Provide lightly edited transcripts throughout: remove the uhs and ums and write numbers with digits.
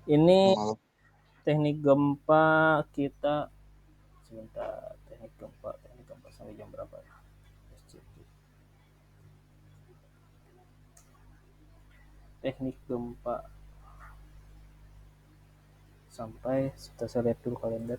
Ini Malam. teknik gempa kita sebentar. Teknik gempa sampai jam berapa ya? Teknik gempa sampai saya lihat dulu kalender.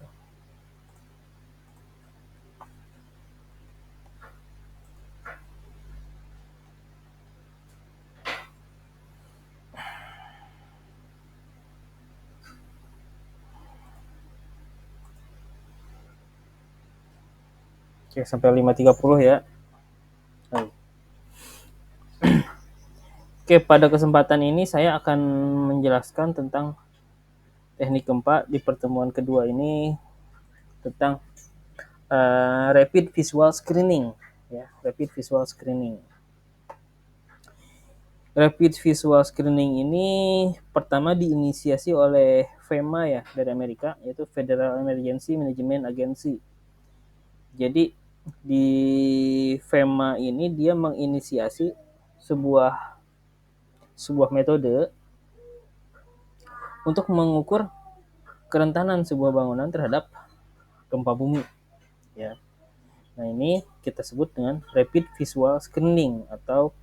Oke, sampai 5.30 ya. Oke, pada kesempatan ini saya akan menjelaskan tentang teknik gempa di pertemuan kedua ini tentang rapid visual screening ya, rapid visual screening. Rapid visual screening ini pertama diinisiasi oleh FEMA ya dari Amerika, yaitu Federal Emergency Management Agency. Jadi di FEMA ini dia menginisiasi sebuah metode untuk mengukur kerentanan sebuah bangunan terhadap gempa bumi ya. Nah, ini kita sebut dengan rapid visual screening atau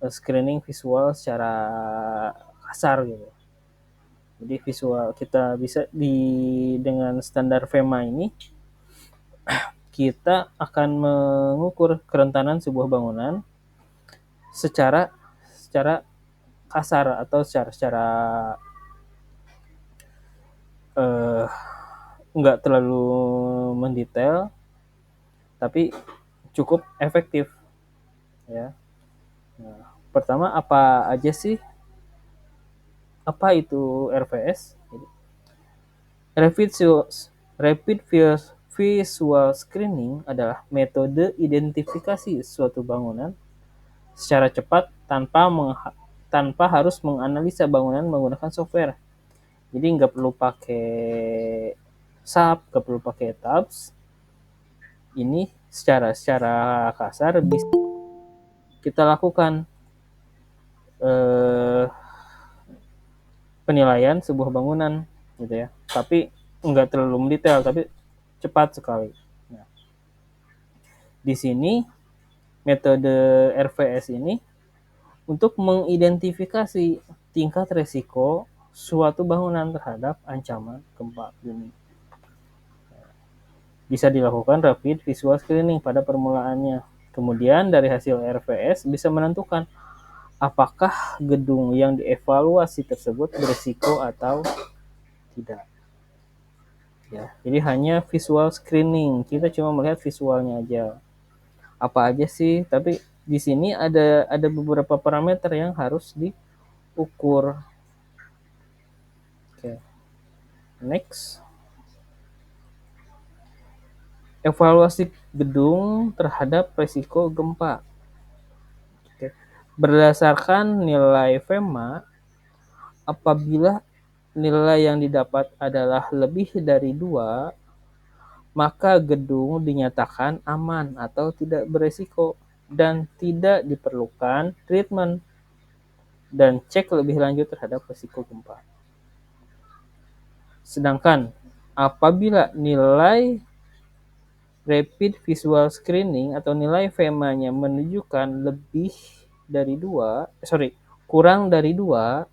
screening visual secara kasar gitu. Jadi visual kita bisa dengan standar FEMA ini kita akan mengukur kerentanan sebuah bangunan secara secara kasar atau secara eh, nggak terlalu mendetail tapi cukup efektif ya. Nah, pertama apa itu RVS? Rapid Rapid Visual Screening adalah metode identifikasi suatu bangunan secara cepat tanpa harus menganalisa bangunan menggunakan software. Jadi nggak perlu pakai SAP, nggak perlu pakai tabs. Ini secara kasar bisa kita lakukan eh, penilaian sebuah bangunan gitu ya. Tapi nggak terlalu mendetail, tapi cepat sekali. Nah, di sini metode RVS ini untuk mengidentifikasi tingkat resiko suatu bangunan terhadap ancaman gempa bumi. Bisa dilakukan rapid visual screening pada permulaannya. Kemudian dari hasil RVS bisa menentukan apakah gedung yang dievaluasi tersebut berisiko atau tidak. Ya, jadi hanya visual screening. Kita cuma melihat visualnya aja. Apa aja sih? Tapi di sini ada beberapa parameter yang harus diukur. Oke. Next. Evaluasi gedung terhadap risiko gempa. Oke. Berdasarkan nilai FEMA, apabila nilai yang didapat adalah lebih dari 2, maka gedung dinyatakan aman atau tidak beresiko dan tidak diperlukan treatment dan cek lebih lanjut terhadap risiko gempa. Sedangkan apabila nilai rapid visual screening atau nilai FEMA-nya menunjukkan kurang dari 2,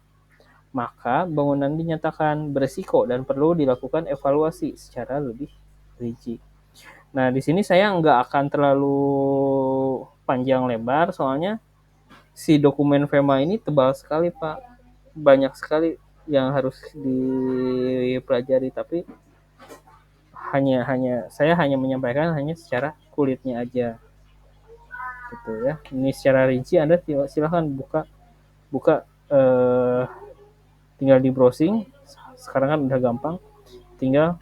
maka bangunan dinyatakan berisiko dan perlu dilakukan evaluasi secara lebih rinci. Nah, di sini saya nggak akan terlalu panjang lebar, soalnya si dokumen FEMA ini tebal sekali, Pak. Banyak sekali yang harus dipelajari, tapi saya hanya menyampaikan hanya secara kulitnya aja gitu ya. Ini secara rinci Anda silahkan buka buka tinggal di browsing. Sekarang kan udah gampang, tinggal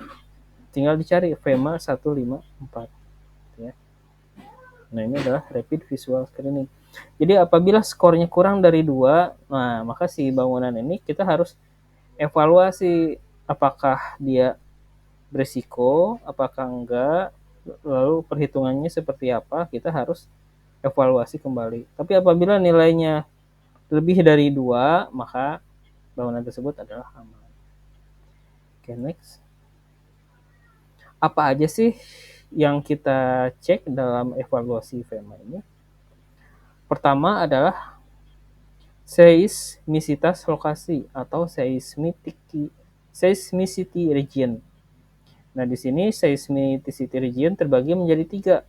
tinggal dicari FEMA 154 ya. Nah, ini adalah rapid visual screening. Jadi apabila skornya kurang dari 2, nah maka si bangunan ini kita harus evaluasi apakah dia berisiko, apakah enggak, lalu perhitungannya seperti apa, kita harus evaluasi kembali. Tapi apabila nilainya lebih dari 2, maka bangunan tersebut adalah aman. Oke, next. Apa aja sih yang kita cek dalam evaluasi FEMA ini? Pertama adalah seismisitas lokasi atau seismicity region. Nah, di sini seismicity region terbagi menjadi 3,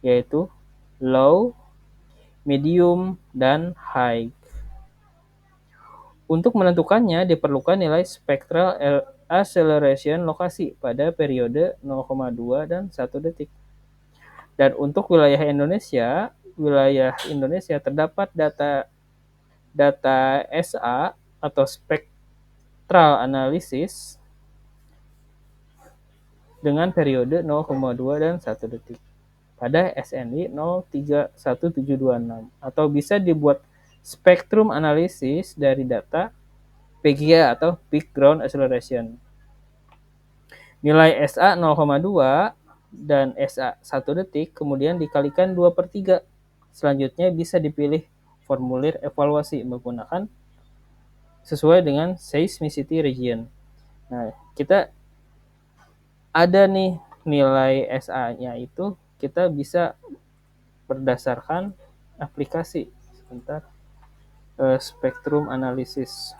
yaitu low, medium, dan high. Untuk menentukannya diperlukan nilai spectral acceleration lokasi pada periode 0,2 dan 1 detik. Dan untuk wilayah Indonesia terdapat data SA atau spectral analysis dengan periode 0,2 dan 1 detik pada SNI 031726 atau bisa dibuat spektrum analisis dari data PGA atau Peak Ground Acceleration. Nilai SA 0,2 dan SA 1 detik kemudian dikalikan 2/3. Selanjutnya bisa dipilih formulir evaluasi menggunakan sesuai dengan seismicity region. Nah, kita ada nih nilai SA-nya itu kita bisa berdasarkan aplikasi. Sebentar. Spektrum analisis.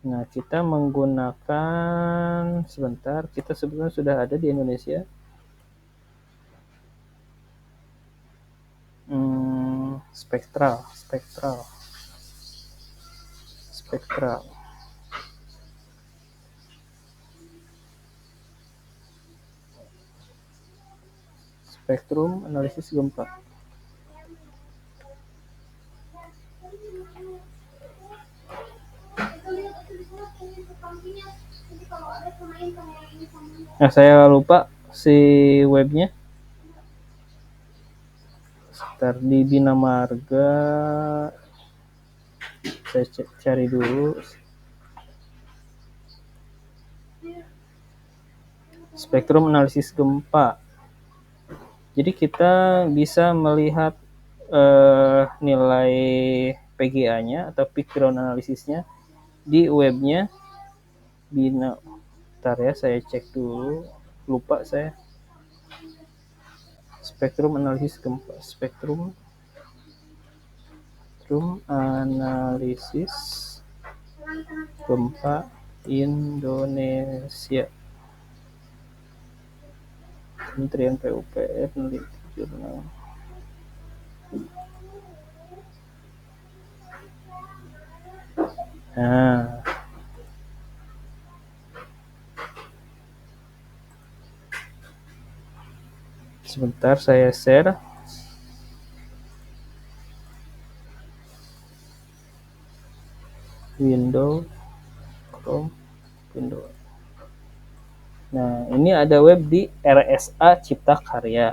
Nah, kita menggunakan sebentar, kita sebetulnya sudah ada di Indonesia. Spektral. Spektrum analisis gempa. Nah, saya lupa si webnya. Sebentar, di Bina Marga. Saya cari dulu. Spektrum analisis gempa. Jadi kita bisa melihat nilai PGA-nya atau Peak Ground Analysis-nya di webnya Bina. Bentar ya, saya cek dulu. Lupa saya. Spektrum analisis gempa. Spektrum analisis gempa Indonesia. Kementerian PUPR Peneliti Jurnal. Nah, sebentar saya share. Windows, Chrome, Windows. Nah, ini ada web di RSA Cipta Karya.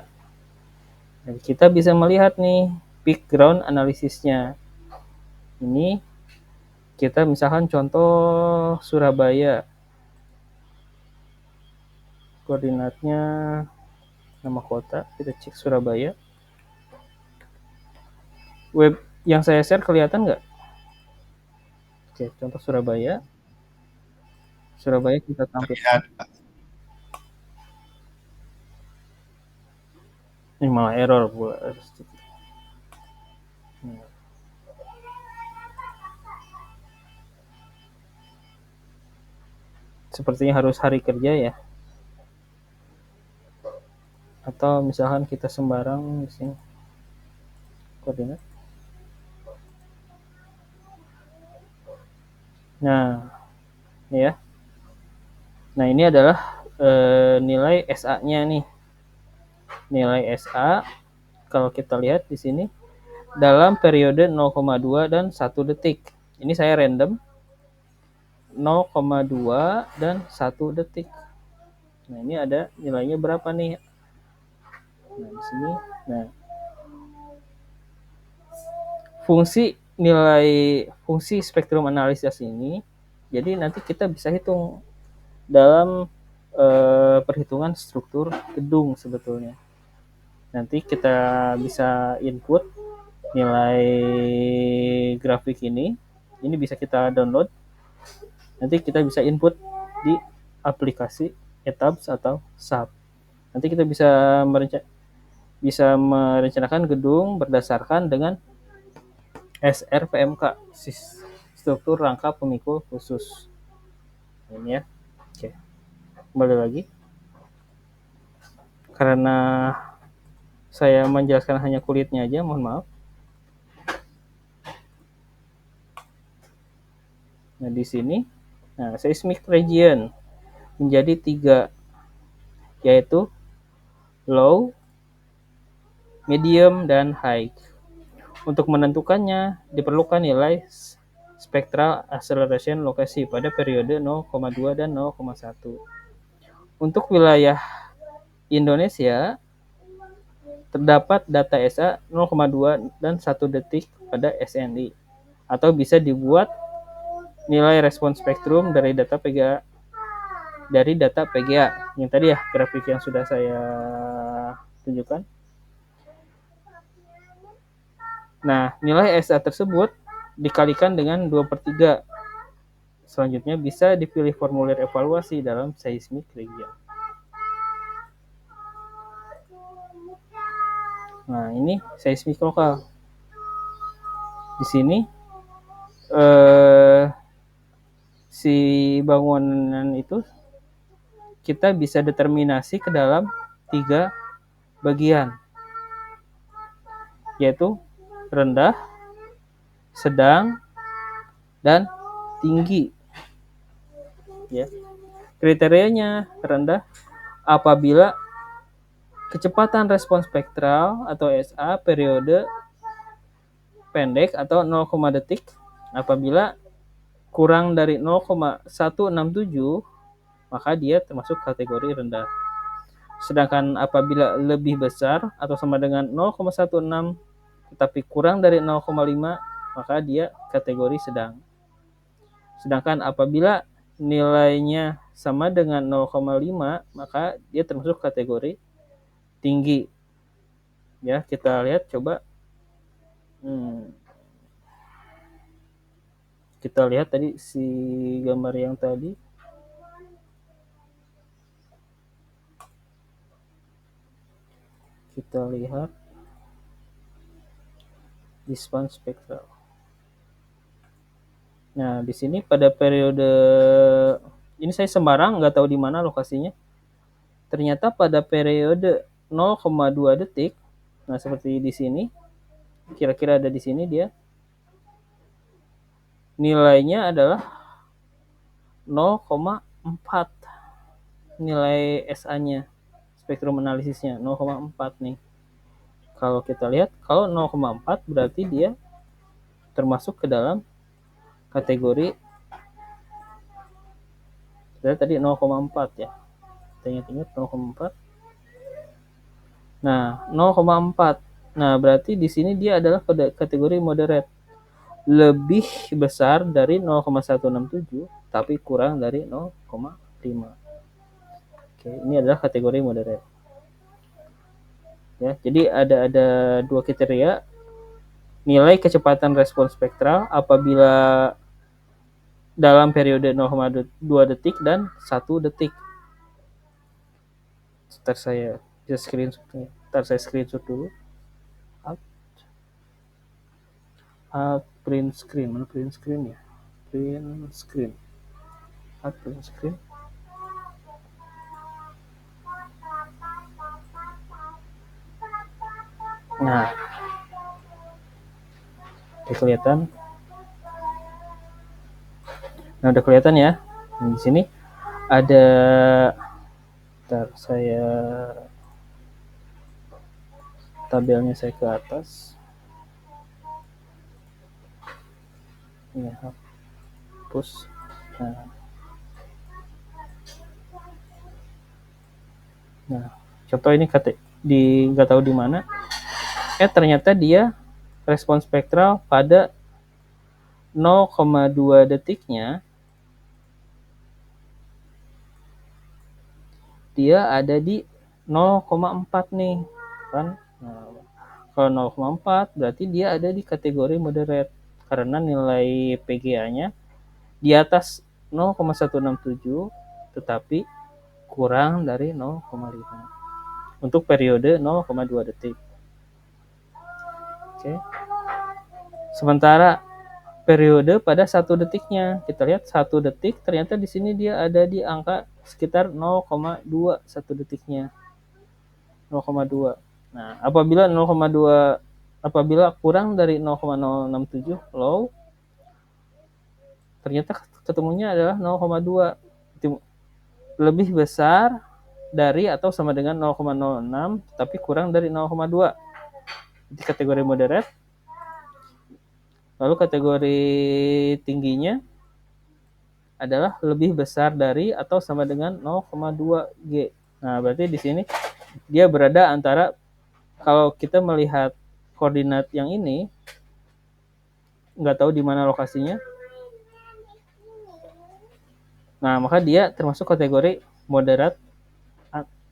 Dan kita bisa melihat nih Peak Ground Analysis-nya. Ini kita misalkan contoh Surabaya. Koordinatnya nama kota, kita cek Surabaya. Web yang saya share kelihatan nggak? Oke, contoh Surabaya. Surabaya kita tampilkan. Ini malah error pula. Sepertinya harus hari kerja ya. Atau misalkan kita sembarang di sini. Koordinat. Nah, ini ya. Nah, ini adalah nilai SA-nya nih. Nilai SA kalau kita lihat di sini dalam periode 0,2 dan 1 detik. Ini saya random. 0,2 dan 1 detik. Nah, ini ada nilainya berapa nih? Nah, di sini. Nah, fungsi spektrum analisis ini, jadi nanti kita bisa hitung dalam perhitungan struktur gedung sebetulnya. Nanti kita bisa input nilai grafik ini bisa kita download. Nanti kita bisa input di aplikasi ETABS atau SAP. Nanti kita bisa merencanakan gedung berdasarkan dengan SRPMK, struktur rangka pemikul khusus. Ini ya. Oke. Kembali lagi. Karena saya menjelaskan hanya kulitnya aja, mohon maaf. Nah, di sini seismic region menjadi 3, yaitu low, medium, dan high. Untuk menentukannya, diperlukan nilai spectral acceleration lokasi pada periode 0,2 dan 0,1. Untuk wilayah Indonesia, terdapat data SA 0,2 dan 1 detik pada SNI, atau bisa dibuat nilai respons spektrum dari data PGA yang tadi ya, grafik yang sudah saya tunjukkan. Nah, nilai SA tersebut dikalikan dengan 2/3. Selanjutnya bisa dipilih formulir evaluasi dalam seismic region. Nah, ini seismik lokal. Di sini si bangunan itu kita bisa determinasi ke dalam 3 bagian, yaitu rendah, sedang, dan tinggi. Ya. Kriterianya rendah apabila kecepatan respons spektral atau SA periode pendek atau 0, detik. Apabila kurang dari 0,167, maka dia termasuk kategori rendah. Sedangkan apabila lebih besar atau sama dengan 0,16 tetapi kurang dari 0,5, maka dia kategori sedang. Sedangkan apabila nilainya sama dengan 0,5, maka dia termasuk kategori tinggi. Ya, kita lihat coba. Kita lihat tadi si gambar yang tadi. Kita lihat dispan spektral. Nah, di sini pada periode ini saya sembarang, nggak tahu di mana lokasinya. Ternyata pada periode 0,2 detik, nah seperti di sini, kira-kira ada di sini dia, nilainya adalah 0,4. Nilai SA-nya, spektrum analisisnya 0,4 nih. Kalau kita lihat, kalau 0,4 berarti dia termasuk ke dalam kategori tadi 0,4 ya. Kita ingat 0,4. Nah, 0,4. Nah, berarti di sini dia adalah pada kategori moderate. Lebih besar dari 0,167 tapi kurang dari 0,5. Oke, ini adalah kategori moderate. Ya, jadi ada 2 kriteria. Nilai kecepatan respons spektral apabila dalam periode 0,2 detik dan 1 detik. Ntar saya bisa screenshot dulu. Print screen. Mana print screen ya? Print screen. Print screen. Nah, udah kelihatan. Nah, udah kelihatan ya. Nah, di sini ada, ntar saya tabelnya saya ke atas. Ini hapus. Nah, contoh ini nggak tahu di mana. Ternyata dia respons spektral pada 0,2 detiknya dia ada di 0,4 nih kan. Nah, Kalau 0,4 berarti dia ada di kategori moderate karena nilai PGA-nya di atas 0,167 tetapi kurang dari 0,5 untuk periode 0,2 detik. Oke. Sementara periode pada 1 detiknya, kita lihat 1 detik ternyata di sini dia ada di angka sekitar 0,2 1 detiknya. 0,2. Nah, apabila kurang dari 0,067 low, ternyata ketemunya adalah 0,2, lebih besar dari atau sama dengan 0,06 tapi kurang dari 0,2 di kategori moderate. Lalu kategori tingginya adalah lebih besar dari atau sama dengan 0,2 G. Nah, berarti di sini dia berada antara, kalau kita melihat koordinat yang ini, nggak tahu di mana lokasinya. Nah, maka dia termasuk kategori moderat,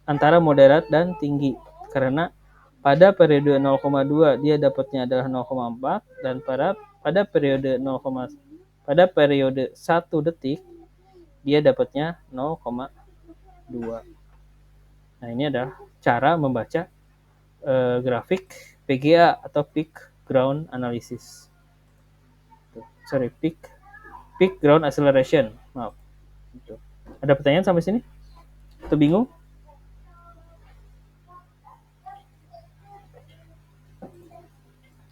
antara moderat dan tinggi. Karena pada periode 0,2 dia dapatnya adalah 0,4 dan pada periode 1 detik dia dapatnya 0,2. Nah, ini adalah cara membaca grafik PGA atau peak ground analysis. Peak ground acceleration. Maaf. Ada pertanyaan sampai sini? Atau bingung?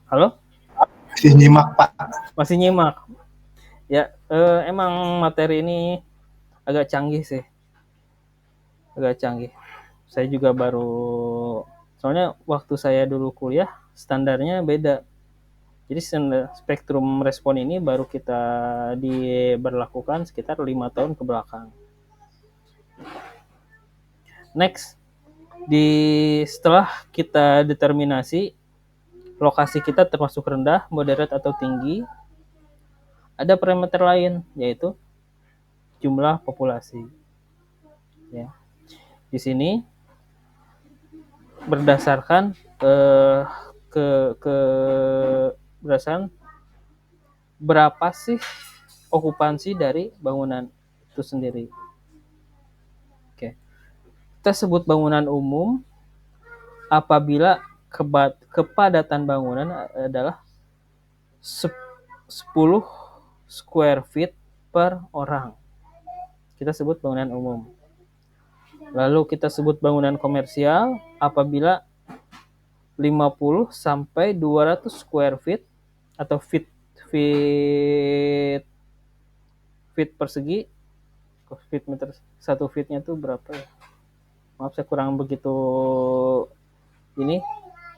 Halo? Masih nyimak, Pak. Masih nyimak. Ya, emang materi ini agak canggih sih. Agak canggih. Saya juga baru, soalnya waktu saya dulu kuliah standarnya beda. Jadi spektrum respon ini baru kita diberlakukan sekitar 5 tahun ke belakang. Next, setelah kita determinasi lokasi kita termasuk rendah, moderat atau tinggi, ada parameter lain yaitu jumlah populasi. Ya. Di sini berdasarkan berdasarkan berapa sih okupansi dari bangunan itu sendiri. Oke. Kita sebut bangunan umum apabila kepadatan bangunan adalah 10 square feet per orang. Kita sebut bangunan umum. Lalu kita sebut bangunan komersial apabila 50 sampai 200 square feet atau feet persegi. Feet meter, 1 feetnya tuh berapa ya? Maaf, saya kurang begitu ini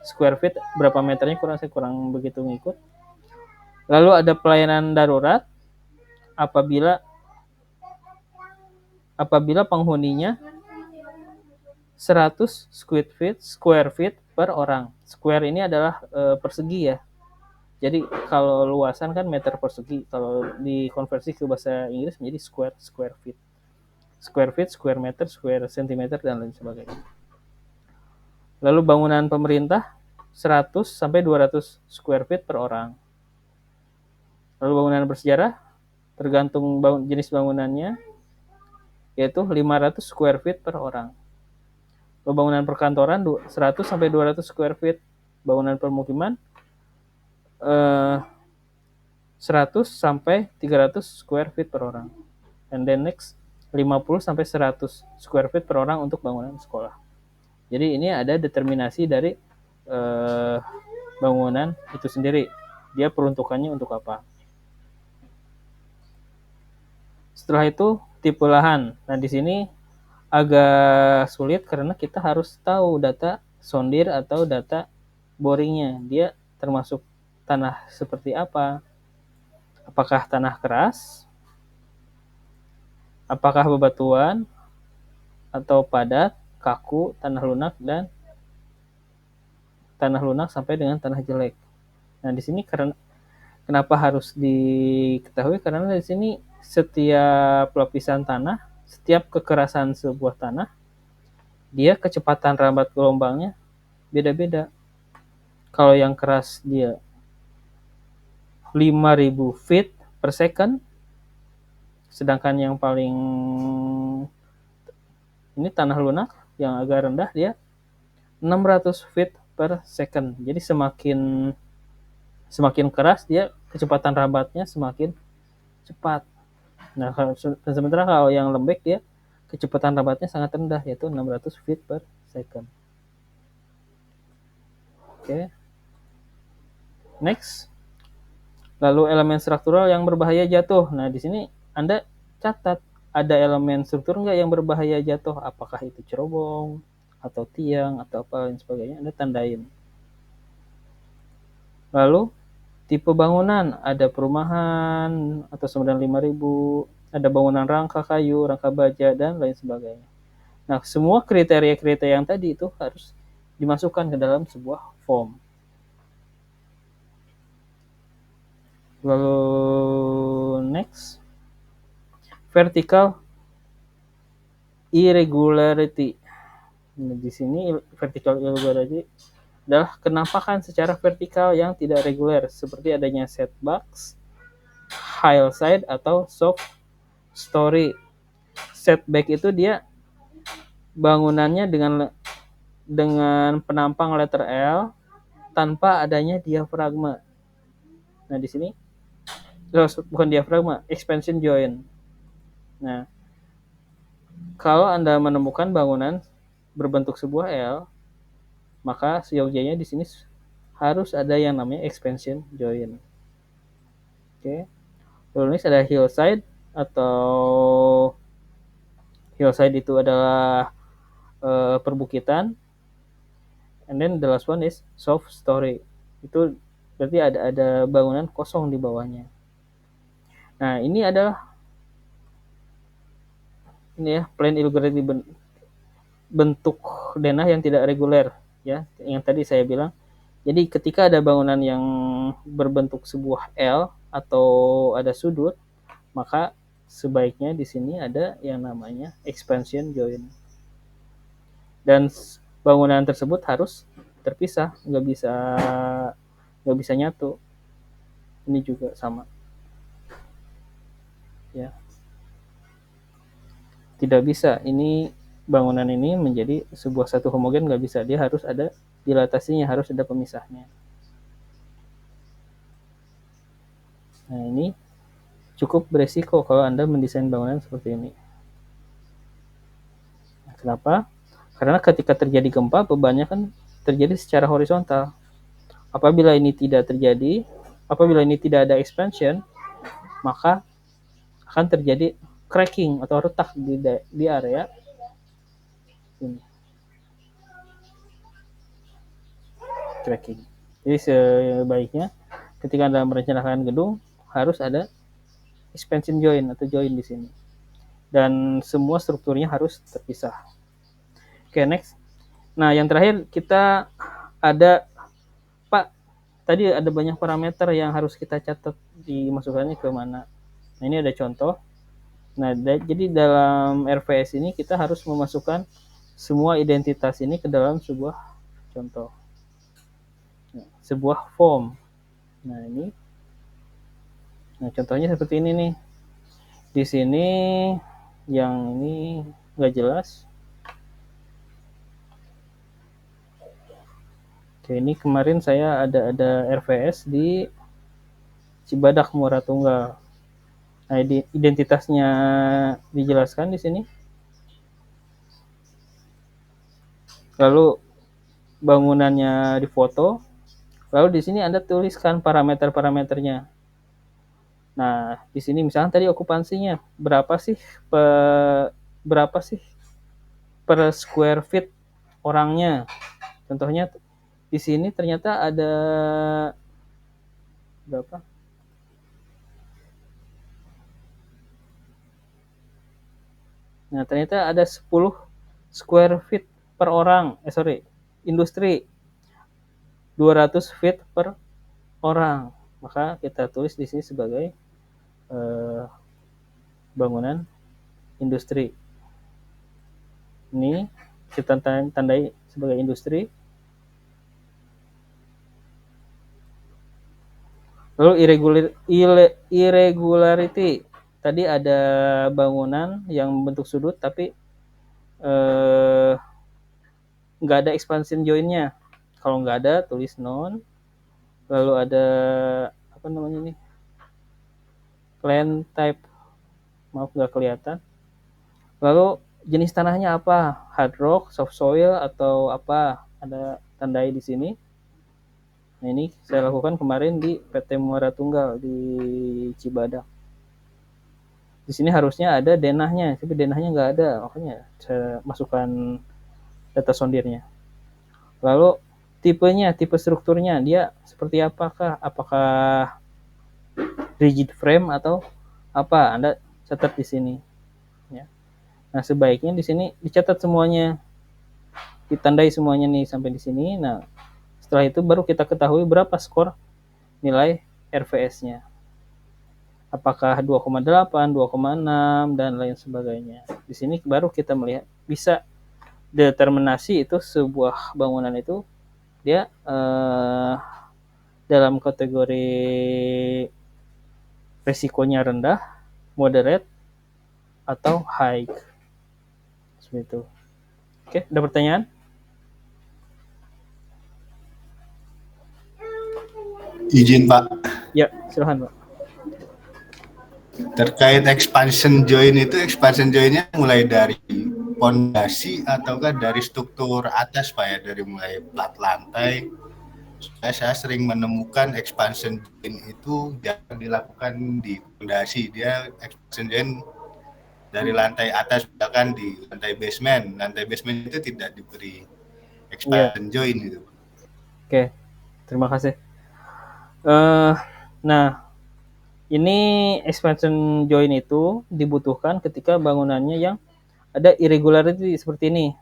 square feet berapa meternya saya kurang begitu ngikut. Lalu ada pelayanan darurat apabila penghuninya 100 square feet per orang. Square ini adalah persegi ya. Jadi kalau luasan kan meter persegi, kalau dikonversi ke bahasa Inggris menjadi square feet. Square feet, square meter, square centimeter dan lain sebagainya. Lalu bangunan pemerintah 100 sampai 200 square feet per orang. Lalu bangunan bersejarah tergantung jenis bangunannya yaitu 500 square feet per orang. Lalu bangunan perkantoran 100 sampai 200 square feet. Bangunan permukiman 100 sampai 300 square feet per orang. And then next 50 sampai 100 square feet per orang untuk bangunan sekolah. Jadi ini ada determinasi dari bangunan itu sendiri. Dia peruntukannya untuk apa. Setelah itu tipe lahan. Nah, di sini agak sulit karena kita harus tahu data sondir atau data boringnya. Dia termasuk tanah seperti apa? Apakah tanah keras? Apakah bebatuan? Atau padat, kaku, tanah lunak, dan tanah lunak sampai dengan tanah jelek. Nah, di sini kenapa harus diketahui? Karena di sini setiap lapisan tanah, setiap kekerasan sebuah tanah, dia kecepatan rambat gelombangnya beda-beda. Kalau yang keras dia 5.000 feet per second, sedangkan yang paling ini tanah lunak yang agak rendah dia 600 feet per second. Jadi semakin keras dia kecepatan rambatnya semakin cepat. Nah, sementara kalau yang lembek dia kecepatan rambatnya sangat rendah yaitu 600 feet per second. Oke. Next. Lalu elemen struktural yang berbahaya jatuh. Nah, di sini Anda catat ada elemen struktur nggak yang berbahaya jatuh? Apakah itu cerobong atau tiang atau apa lain sebagainya? Anda tandain. Lalu tipe bangunan, ada perumahan atau 95.000, ada bangunan rangka kayu, rangka baja dan lain sebagainya. Nah, semua kriteria-kriteria yang tadi itu harus dimasukkan ke dalam sebuah form. Lalu next, vertical irregularity. Nah, di sini vertical irregularity adalah kenampakan secara vertikal yang tidak reguler, seperti adanya setbacks, hillside atau soft story. Setback itu dia bangunannya dengan penampang letter L tanpa adanya diafragma. Nah, di sini bukan diafragma, expansion joint. Nah, kalau Anda menemukan bangunan berbentuk sebuah L, maka seyogyanya di sini harus ada yang namanya expansion joint. Oke. Lalu ini ada hillside atau hillside itu adalah perbukitan. And then the last one is soft story. Itu berarti ada bangunan kosong di bawahnya. Nah, ini adalah ini ya plan irregularity bentuk denah yang tidak reguler ya. Yang tadi saya bilang. Jadi ketika ada bangunan yang berbentuk sebuah L atau ada sudut, maka sebaiknya di sini ada yang namanya expansion joint. Dan bangunan tersebut harus terpisah, nggak bisa nyatu. Ini juga sama. Ya. Tidak bisa. Ini bangunan ini menjadi sebuah satu homogen, nggak bisa. Dia harus ada dilatasinya, harus ada pemisahnya. Nah, ini cukup beresiko kalau Anda mendesain bangunan seperti ini. Kenapa? Karena ketika terjadi gempa, bebannya kan terjadi secara horizontal. Apabila ini tidak terjadi, apabila ini tidak ada expansion, maka akan terjadi cracking atau retak di area ini. Cracking. Jadi sebaiknya ketika Anda merencanakan gedung harus ada expansion joint atau joint di sini. Dan semua strukturnya harus terpisah. Oke, next. Nah, yang terakhir kita ada Pak, tadi ada banyak parameter yang harus kita catat dimasukkannya ke mana. Nah, ini ada contoh. Nah, jadi dalam RVS ini kita harus memasukkan semua identitas ini ke dalam sebuah contoh. Nah, sebuah form. Nah, ini. Nah, contohnya seperti ini nih. Di sini yang ini nggak jelas. Oke, ini kemarin saya ada RVS di Cibadak Muara Tunggal. Nah, identitasnya dijelaskan di sini. Lalu bangunannya difoto. Lalu di sini Anda tuliskan parameter-parameternya. Nah, di sini misalnya tadi okupansinya berapa sih per square feet orangnya. Contohnya di sini ternyata ada berapa? Nah, ternyata ada 10 square feet per orang. Industri 200 feet per orang. Maka kita tulis di sini sebagai bangunan industri. Ini kita tandai sebagai industri. Lalu irregularity, tadi ada bangunan yang bentuk sudut tapi nggak ada expansion jointnya. Kalau nggak ada, tulis non. Lalu ada apa namanya nih, plan type, maaf nggak kelihatan. Lalu jenis tanahnya apa, hard rock, soft soil, atau apa, ada tandai di sini. Nah ini saya lakukan kemarin di PT Muara Tunggal di Cibadak. Di sini harusnya ada denahnya, tapi denahnya nggak ada, makanya saya masukkan data sondirnya. Lalu tipenya, tipe strukturnya, dia seperti apakah? Apakah rigid frame atau apa? Anda catat di sini. Ya. Nah sebaiknya di sini dicatat semuanya, ditandai semuanya nih sampai di sini. Nah setelah itu baru kita ketahui berapa skor nilai RVS-nya. Apakah 2,8, 2,6 dan lain sebagainya. Di sini baru kita melihat bisa determinasi itu sebuah bangunan itu dia dalam kategori resikonya rendah, moderate, atau high. Seperti itu. Oke, ada pertanyaan? Izin Pak, Ya, silahkan Pak. terkait expansion joint itu, expansion jointnya mulai dari pondasi ataukah dari struktur atas Pak ya, dari mulai plat lantai. Saya sering menemukan expansion joint itu jarang dilakukan di pondasi, dia expansion joint dari lantai atas, bahkan di lantai basement itu tidak diberi Ya, expansion joint itu. oke, terima kasih. Nah, ini expansion joint itu dibutuhkan ketika bangunannya yang ada irregularity seperti ini.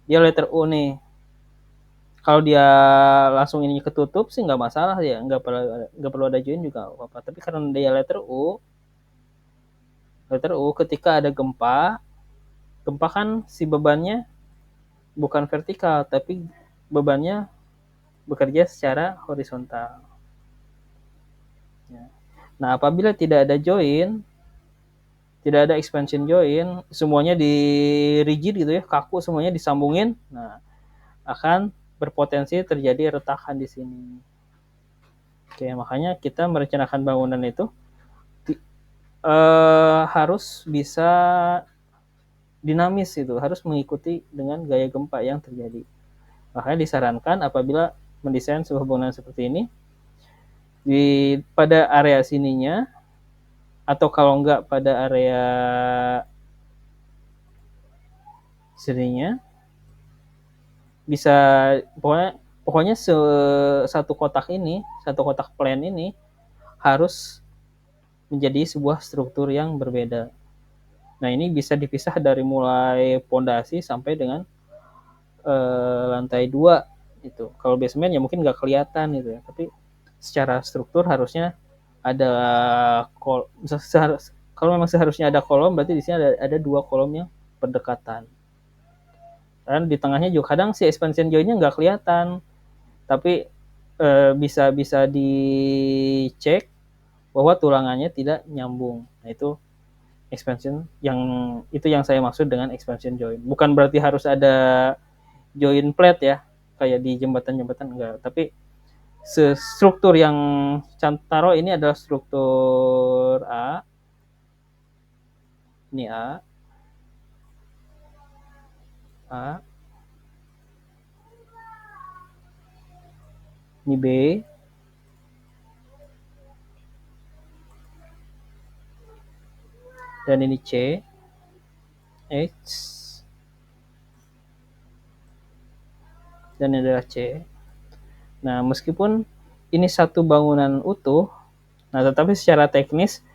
Dia letter U nih. Kalau dia langsung ini ketutup sih nggak masalah ya, nggak perlu ada joint juga apa-apa. Tapi karena dia letter U ketika ada gempa kan si bebannya bukan vertikal tapi bebannya bekerja secara horizontal. Nah apabila tidak ada joint, tidak ada expansion joint, semuanya di rigid gitu ya, kaku semuanya disambungin, nah akan berpotensi terjadi retakan di sini. Oke, makanya kita merencanakan bangunan itu harus bisa dinamis itu, harus mengikuti dengan gaya gempa yang terjadi. Makanya disarankan apabila mendesain sebuah bangunan seperti ini, pada area sininya, atau kalau enggak pada area sininya, bisa pokoknya satu kotak plan ini harus menjadi sebuah struktur yang berbeda. Nah ini bisa dipisah dari mulai pondasi sampai dengan lantai 2 itu. Kalau basement ya mungkin nggak kelihatan gitu ya, tapi secara struktur harusnya ada kalau memang seharusnya ada kolom, berarti di sini ada 2 kolom yang berdekatan. Dan di tengahnya juga kadang si expansion joint-nya nggak kelihatan, tapi bisa dicek bahwa tulangannya tidak nyambung. Nah itu expansion yang saya maksud dengan expansion joint. Bukan berarti harus ada joint plate ya, kayak di jembatan-jembatan enggak, tapi struktur yang Cantaro ini adalah struktur A. Ini A. Ini B. Dan ini C. X. Dan ini adalah C. Nah, meskipun ini satu bangunan utuh, nah tetapi secara teknis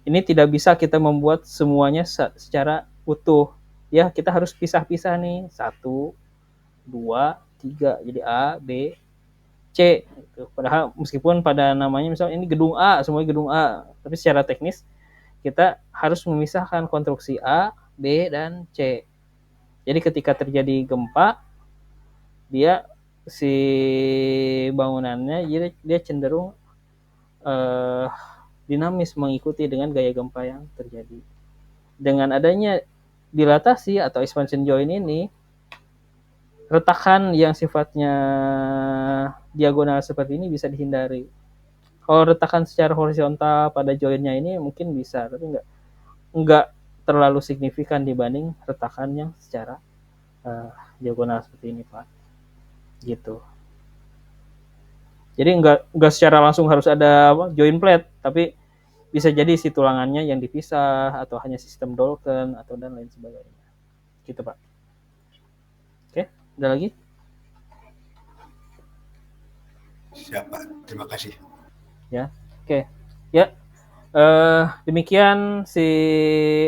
ini tidak bisa kita membuat semuanya secara utuh. Ya, kita harus pisah-pisah nih. 1, 2, 3. Jadi A, B, C. Padahal meskipun pada namanya misalnya ini gedung A, semuanya gedung A. Tapi secara teknis kita harus memisahkan konstruksi A, B, dan C. Jadi ketika terjadi gempa, dia si bangunannya dia cenderung dinamis mengikuti dengan gaya gempa yang terjadi. Dengan adanya dilatasi atau expansion joint ini, retakan yang sifatnya diagonal seperti ini bisa dihindari. Kalau retakan secara horizontal pada jointnya ini mungkin bisa, tapi nggak terlalu signifikan dibanding retakan yang secara diagonal seperti ini, Pak. Gitu. Jadi nggak secara langsung harus ada joint plate, tapi bisa jadi si tulangannya yang dipisah atau hanya sistem Dolken atau dan lain sebagainya. Gitu, Pak. Oke, ada lagi? Siapa? Terima kasih. Ya, oke. Ya, demikian si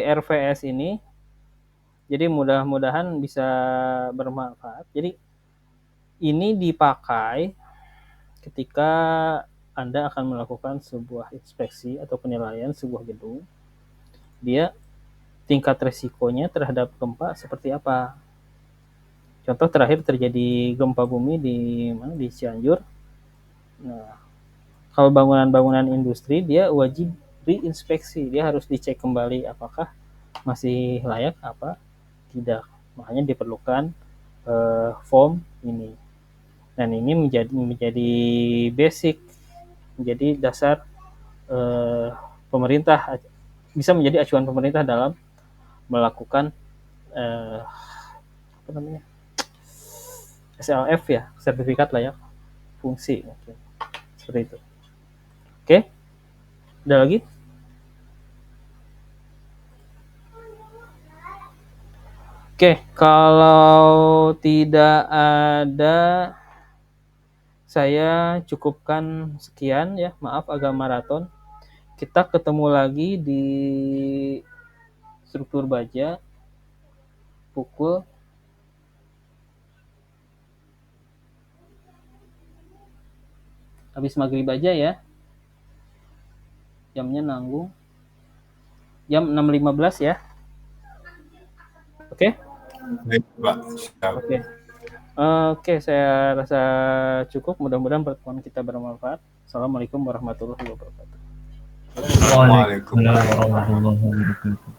RVS ini. Jadi mudah-mudahan bisa bermanfaat. Jadi ini dipakai ketika Anda akan melakukan sebuah inspeksi atau penilaian sebuah gedung. Dia tingkat resikonya terhadap gempa seperti apa. Contoh terakhir terjadi gempa bumi di Cianjur. Nah, kalau bangunan-bangunan industri dia wajib diinspeksi, dia harus dicek kembali apakah masih layak apa tidak. Makanya diperlukan form ini. Dan ini menjadi basic, menjadi dasar pemerintah, bisa menjadi acuan pemerintah dalam melakukan apa namanya, SLF ya, sertifikat layak fungsi, mungkin seperti itu. Oke, ada lagi? Oke, kalau tidak ada, saya cukupkan sekian ya. Maaf agak maraton. Kita ketemu lagi di struktur baja pukul habis maghrib aja ya. Jamnya nanggung. Jam 6.15 ya. Oke? Baik, Pak. Oke. Oke, saya rasa cukup. Mudah-mudahan pertemuan kita bermanfaat. Assalamualaikum warahmatullahi wabarakatuh. Waalaikumsalam warahmatullahi wabarakatuh.